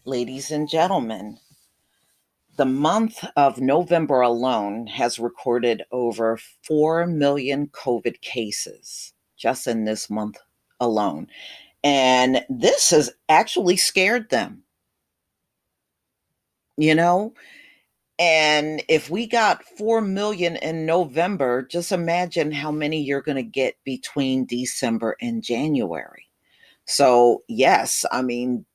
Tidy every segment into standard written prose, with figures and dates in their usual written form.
Ladies and gentlemen, the month of November alone has recorded over 4 million COVID cases just in this month alone. And this has actually scared them, you know? And if we got 4 million in November, just imagine how many you're going to get between December and January. So, yes, I mean,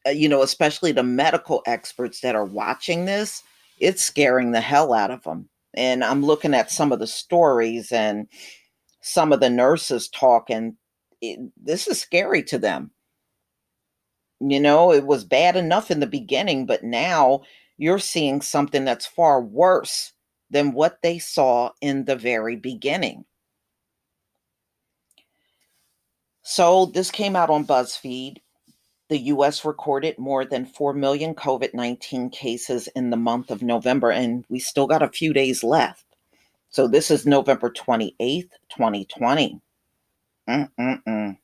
especially the medical experts that are watching this, it's scaring the hell out of them. And I'm looking at some of the stories and some of the nurses talk, and this is scary to them. It was bad enough in the beginning, but now you're seeing something that's far worse than what they saw in the very beginning. So this came out on BuzzFeed. The US recorded more than 4 million COVID 19 cases in the month of November, and we still got a few days left. So this is November 28th, 2020. Mm-mm-mm.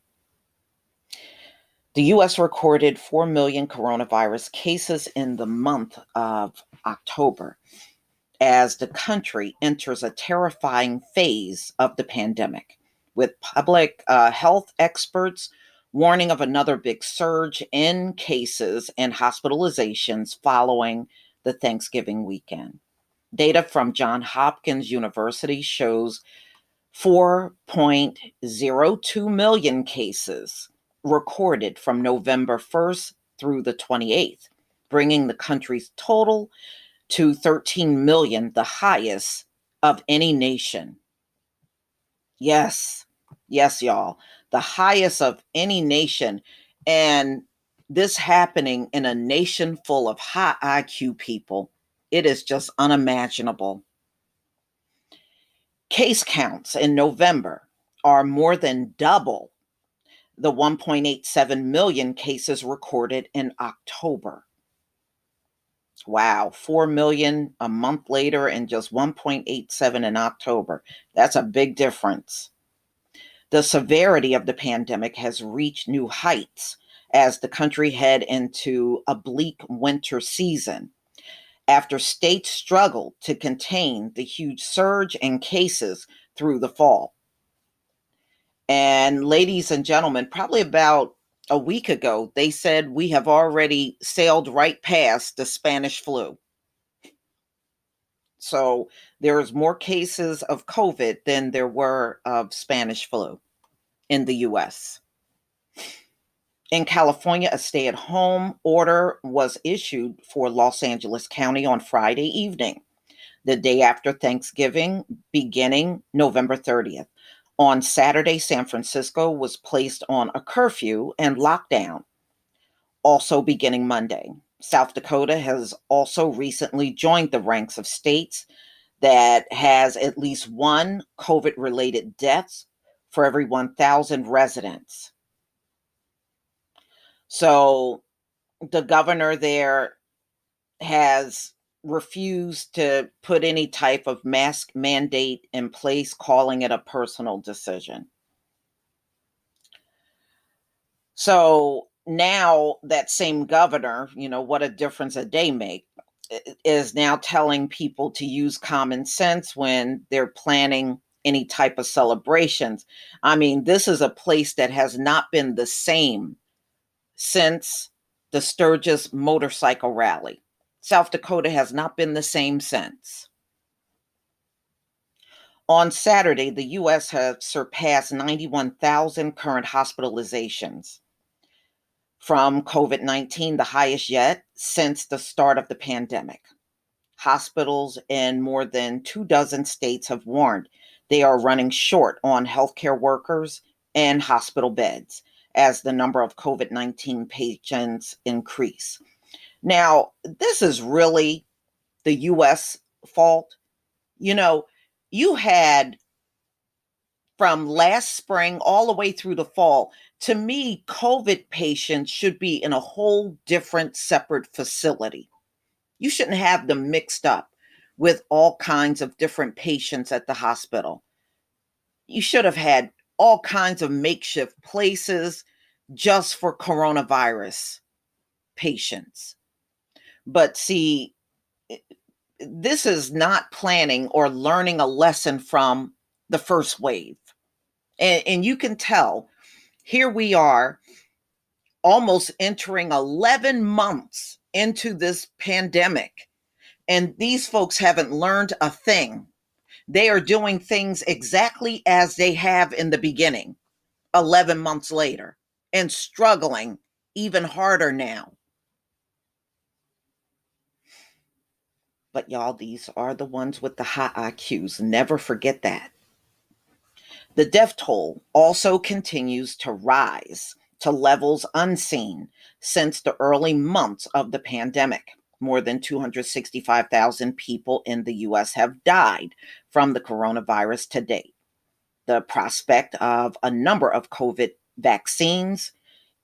The US recorded 4 million coronavirus cases in the month of October as the country enters a terrifying phase of the pandemic, with public health experts warning of another big surge in cases and hospitalizations following the Thanksgiving weekend. Data from Johns Hopkins University shows 4.02 million cases recorded from November 1st through the 28th, bringing the country's total to 13 million, the highest of any nation. Yes, yes, y'all, the highest of any nation. And this happening in a nation full of high IQ people, it is just unimaginable. Case counts in November are more than double the 1.87 million cases recorded in October. Wow, 4 million a month later and just 1.87 in October. That's a big difference. The severity of the pandemic has reached new heights as the country head into a bleak winter season after states struggled to contain the huge surge in cases through the fall. And ladies and gentlemen, probably about a week ago, they said we have already sailed right past the Spanish flu. So there's more cases of COVID than there were of Spanish flu in the US. In California, a stay at home order was issued for Los Angeles County on Friday evening, the day after Thanksgiving, beginning November 30th. On Saturday, San Francisco was placed on a curfew and lockdown, also beginning Monday. South Dakota has also recently joined the ranks of states that has at least one COVID related deaths for every 1,000 residents. So the governor there has refused to put any type of mask mandate in place, calling it a personal decision. So now that same governor, what a difference a day make, is now telling people to use common sense when they're planning any type of celebrations. I mean, this is a place that has not been the same since the Sturgis motorcycle rally. South Dakota has not been the same since. On Saturday, the U.S. has surpassed 91,000 current hospitalizations from COVID 19, the highest yet since the start of the pandemic. Hospitals in more than 24 states have warned they are running short on healthcare workers and hospital beds as the number of COVID 19 patients increase. Now, this is really the US fault. You know, you had from last spring all the way through the fall. To me, COVID patients should be in a whole different separate facility. You shouldn't have them mixed up with all kinds of different patients at the hospital. You should have had all kinds of makeshift places just for coronavirus. patients. But see, this is not planning or learning a lesson from the first wave. And you can tell, here we are almost entering 11 months into this pandemic, and these folks haven't learned a thing. They are doing things exactly as they have in the beginning, 11 months later, and struggling even harder now. But y'all, these are the ones with the high IQs. Never forget that. The death toll also continues to rise to levels unseen since the early months of the pandemic. More than 265,000 people in the US have died from the coronavirus to date. The prospect of a number of COVID vaccines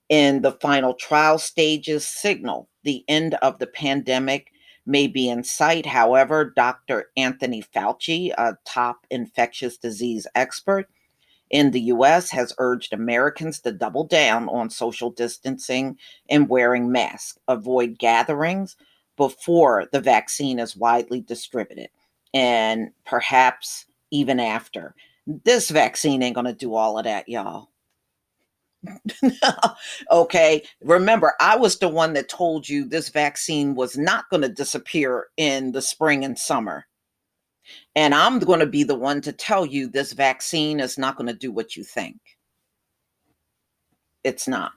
in the final trial stages signal the end of the pandemic may be in sight. However, Dr. Anthony Fauci, a top infectious disease expert in the US, has urged Americans to double down on social distancing and wearing masks, avoid gatherings before the vaccine is widely distributed, and perhaps even after. This vaccine ain't going to do all of that, y'all. Okay. Remember, I was the one that told you this vaccine was not going to disappear in the spring and summer. And I'm going to be the one to tell you this vaccine is not going to do what you think. It's not.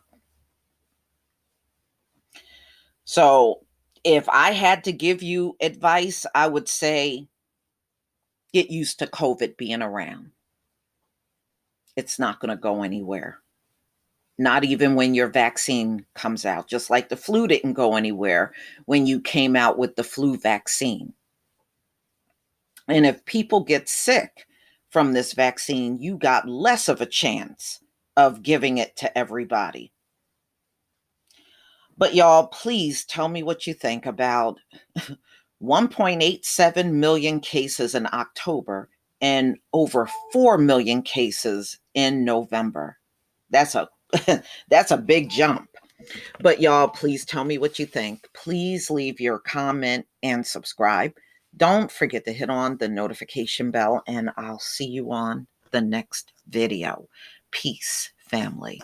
So, if I had to give you advice, I would say get used to COVID being around. It's not going to go anywhere. Not even when your vaccine comes out, just like the flu didn't go anywhere when you came out with the flu vaccine. And if people get sick from this vaccine, you got less of a chance of giving it to everybody. But y'all, please tell me what you think about 1.87 million cases in October and over 4 million cases in November. That's a that's a big jump. But y'all, please tell me what you think. Please leave your comment and subscribe. Don't forget to hit on the notification bell, and I'll see you on the next video. Peace, family.